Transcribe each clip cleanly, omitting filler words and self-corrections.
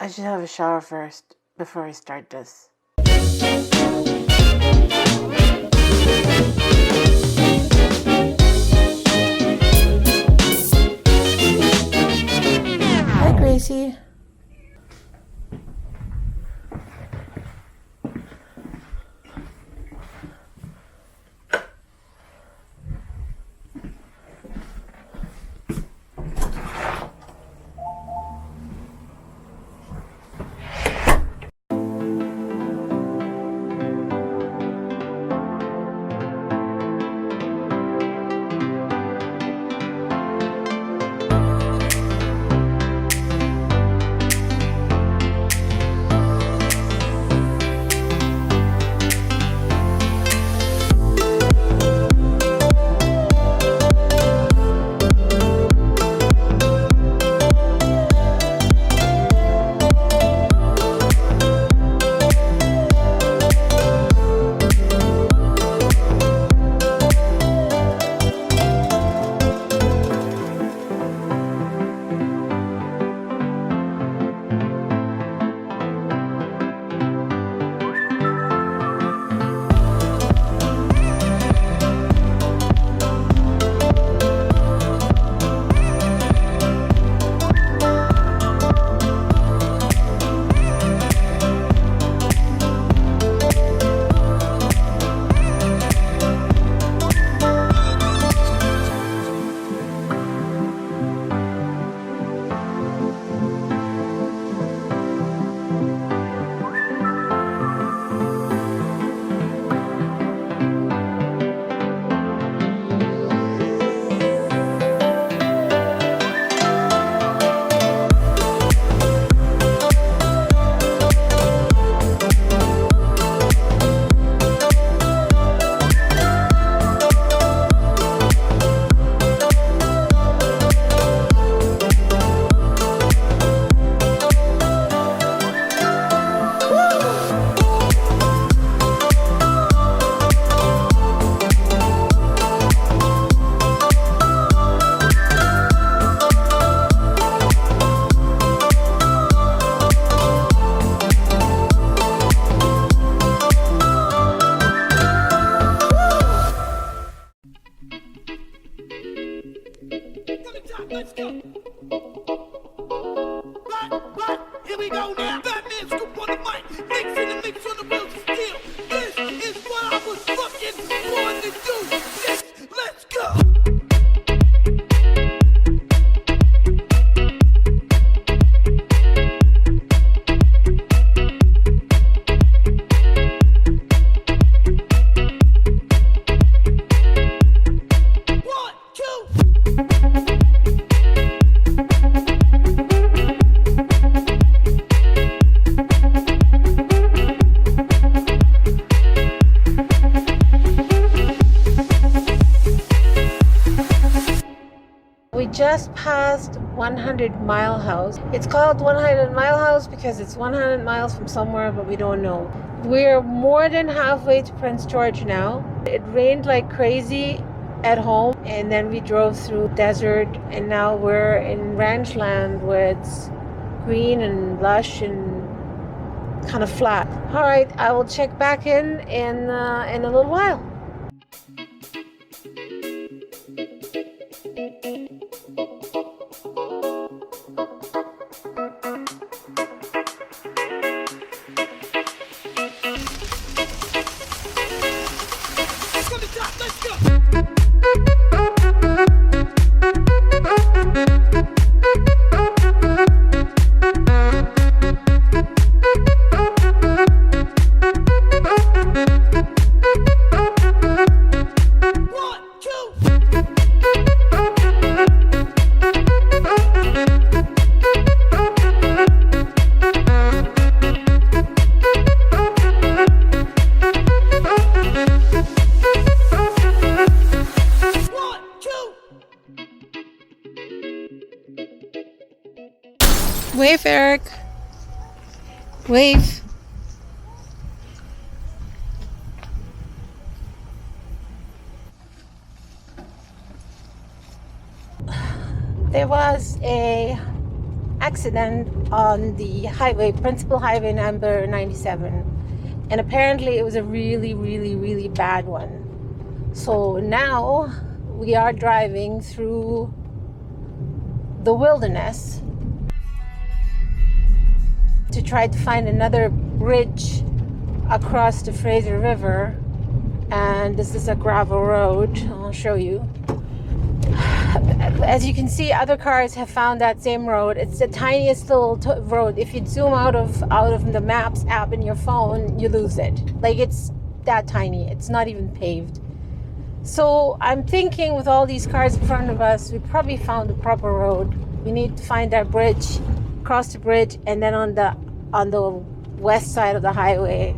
I should have a shower first before I start this. Hi, Gracie. Let's go. But, here we go now. Batman scoop on the mic. Mix in the mix on the wheels of steel. This is what I was fucking born to do. Yes, let's go. Just past 100 Mile House. It's called 100 Mile House because it's 100 miles from somewhere, but we don't know. We're more than halfway to Prince George now. It rained like crazy at home, and then we drove through desert, and now we're in ranch land where it's green and lush and kind of flat. All right, I will check back in a little while. Wave, Eric. Wave. There was a accident on the highway, principal highway number 97. And apparently it was a really, really, really bad one. So now we are driving through the wilderness to try to find another bridge across the Fraser River. And this is a gravel road. I'll show you. As you can see, other cars have found that same road. It's the tiniest little road. If you zoom out of the Maps app in your phone, you lose it. Like, it's that tiny. It's not even paved. So I'm thinking, with all these cars in front of us, we probably found the proper road. We need to find that bridge, cross the bridge, and then on the west side of the highway,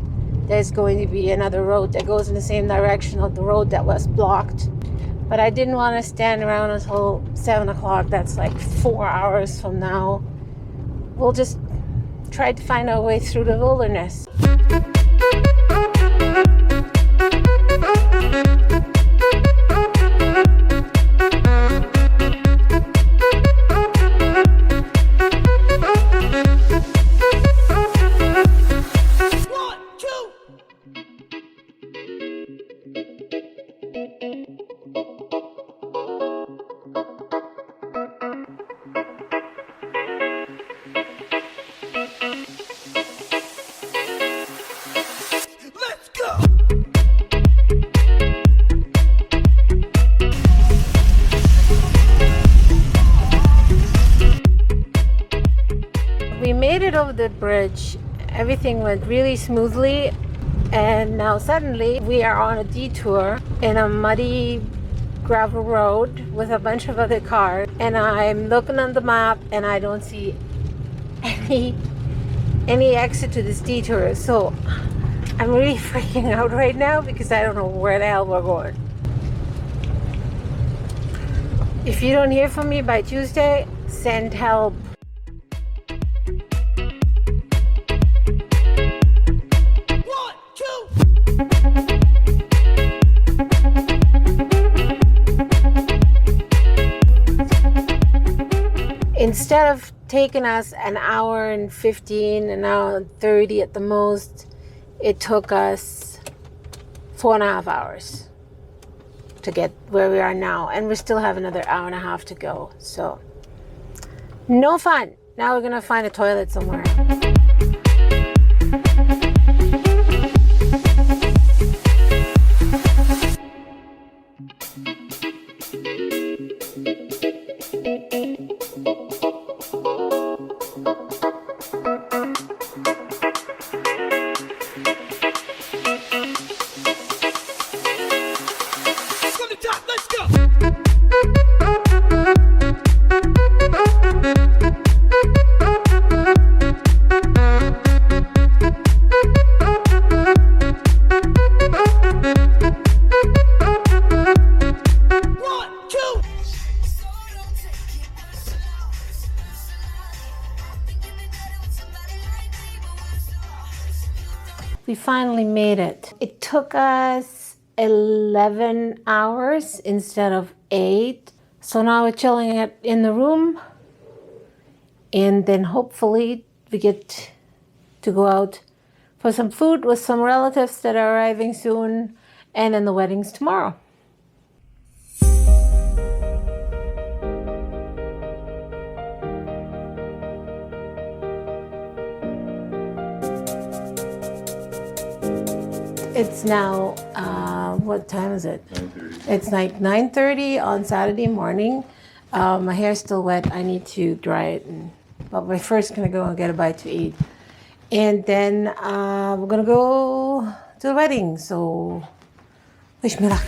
there's going to be another road that goes in the same direction of the road that was blocked. But I didn't want to stand around until 7 o'clock. That's like 4 hours from now. We'll just try to find our way through the wilderness. We made it over the bridge. Everything went really smoothly, and now suddenly we are on a detour in a muddy gravel road with a bunch of other cars, and I'm looking on the map and I don't see any exit to this detour. So I'm really freaking out right now because I don't know where the hell we're going. If you don't hear from me by Tuesday, send help. Instead of taking us an hour and 15, an hour and 30 at the most, it took us 4.5 hours to get where we are now. And we still have another hour and a half to go. So, no fun. Now we're gonna find a toilet somewhere. We finally made it. It took us 11 hours instead of 8. So now we're chilling in the room. And then hopefully we get to go out for some food with some relatives that are arriving soon. And then the wedding's tomorrow. It's now, what time is it? 9:30. It's like 9:30 on Saturday morning. My hair's still wet. I need to dry it. But we're first going to go and get a bite to eat. And then we're going to go to the wedding. So, wish me luck.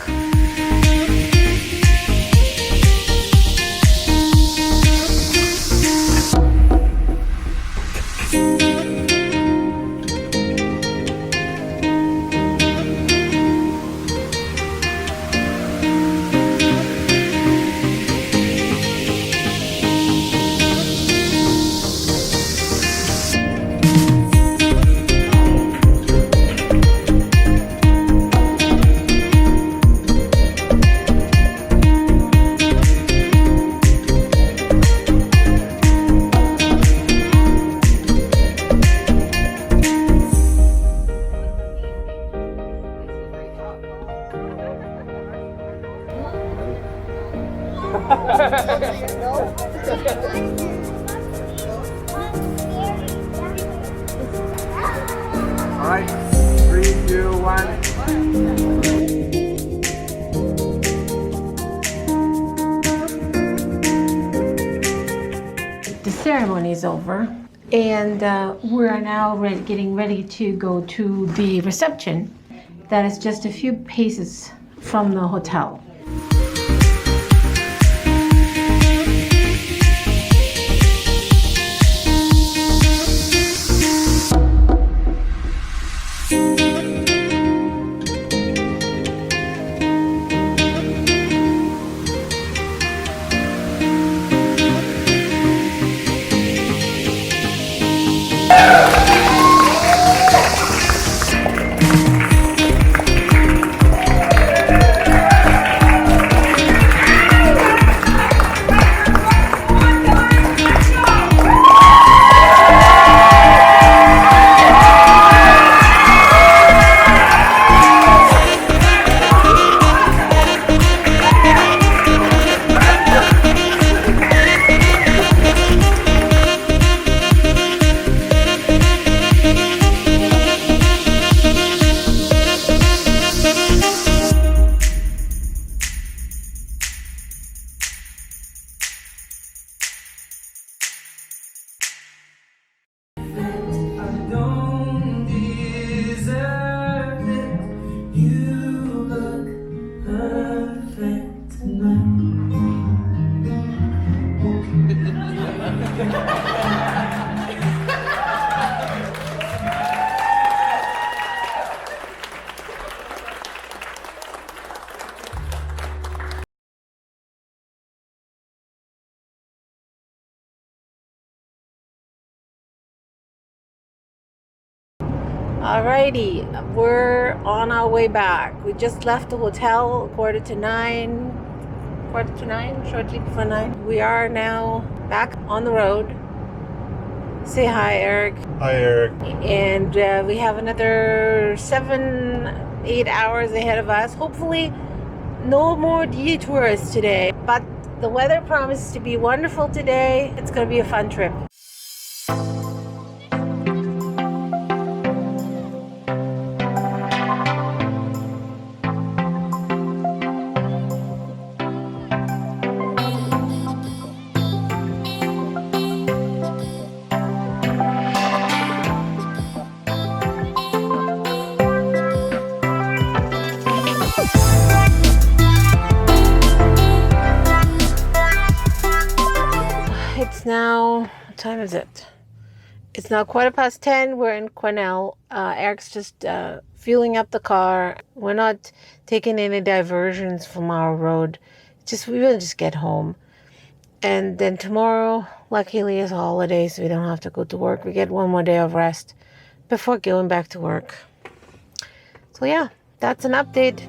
everyone. The ceremony is over, and we're now getting ready to go to the reception that is just a few paces from the hotel. Alrighty, we're on our way back. We just left the hotel quarter to nine, shortly before 9. We are now back on the road. Say hi, Eric. Hi, Eric. And we have another 7-8 hours ahead of us. Hopefully, no more detours today. But the weather promises to be wonderful today. It's going to be a fun trip. Now, what time is it? It's now 10:15. We're in Quesnel. Eric's just fueling up the car. We're not taking any diversions from our road. We will just get home. And then tomorrow, luckily, is a holiday, so we don't have to go to work. We get one more day of rest before going back to work. So yeah, that's an update.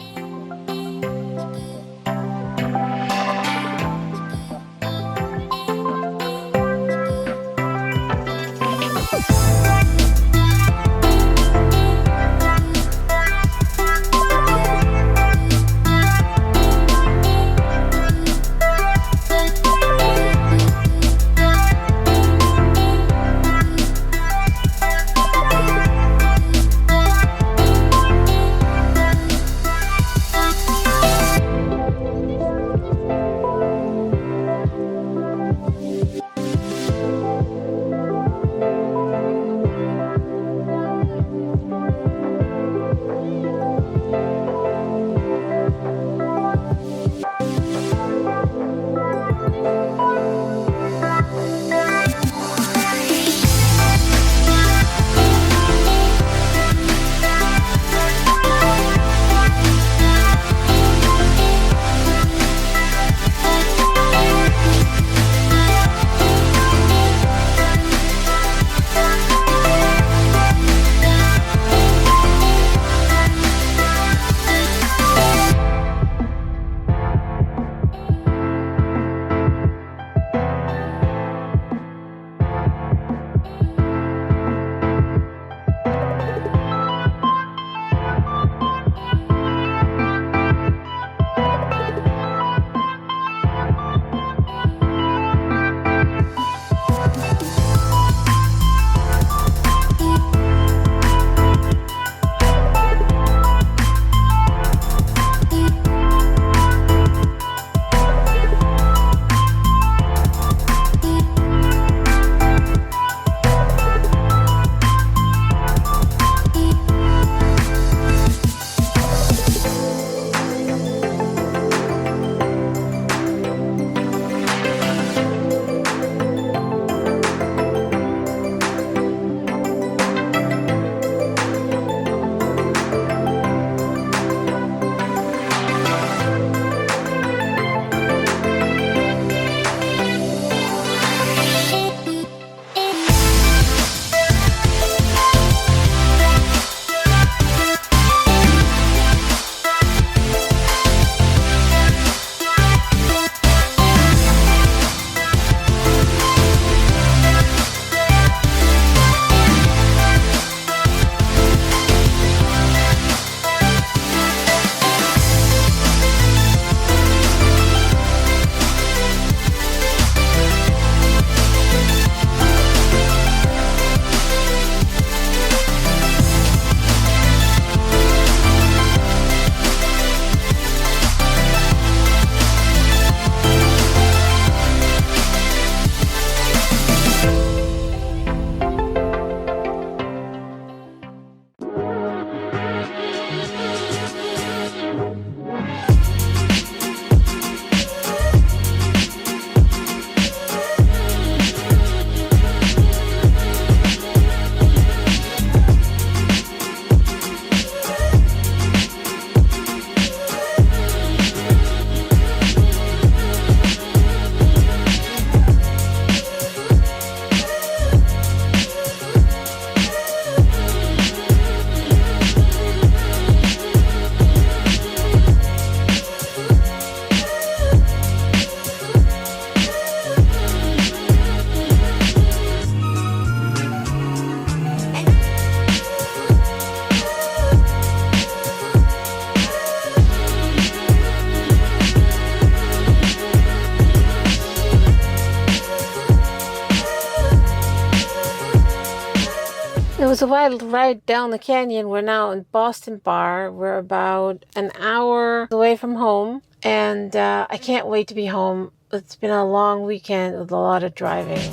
It was a wild ride down the canyon. We're now in Boston Bar. We're about an hour away from home, and I can't wait to be home. It's been a long weekend with a lot of driving.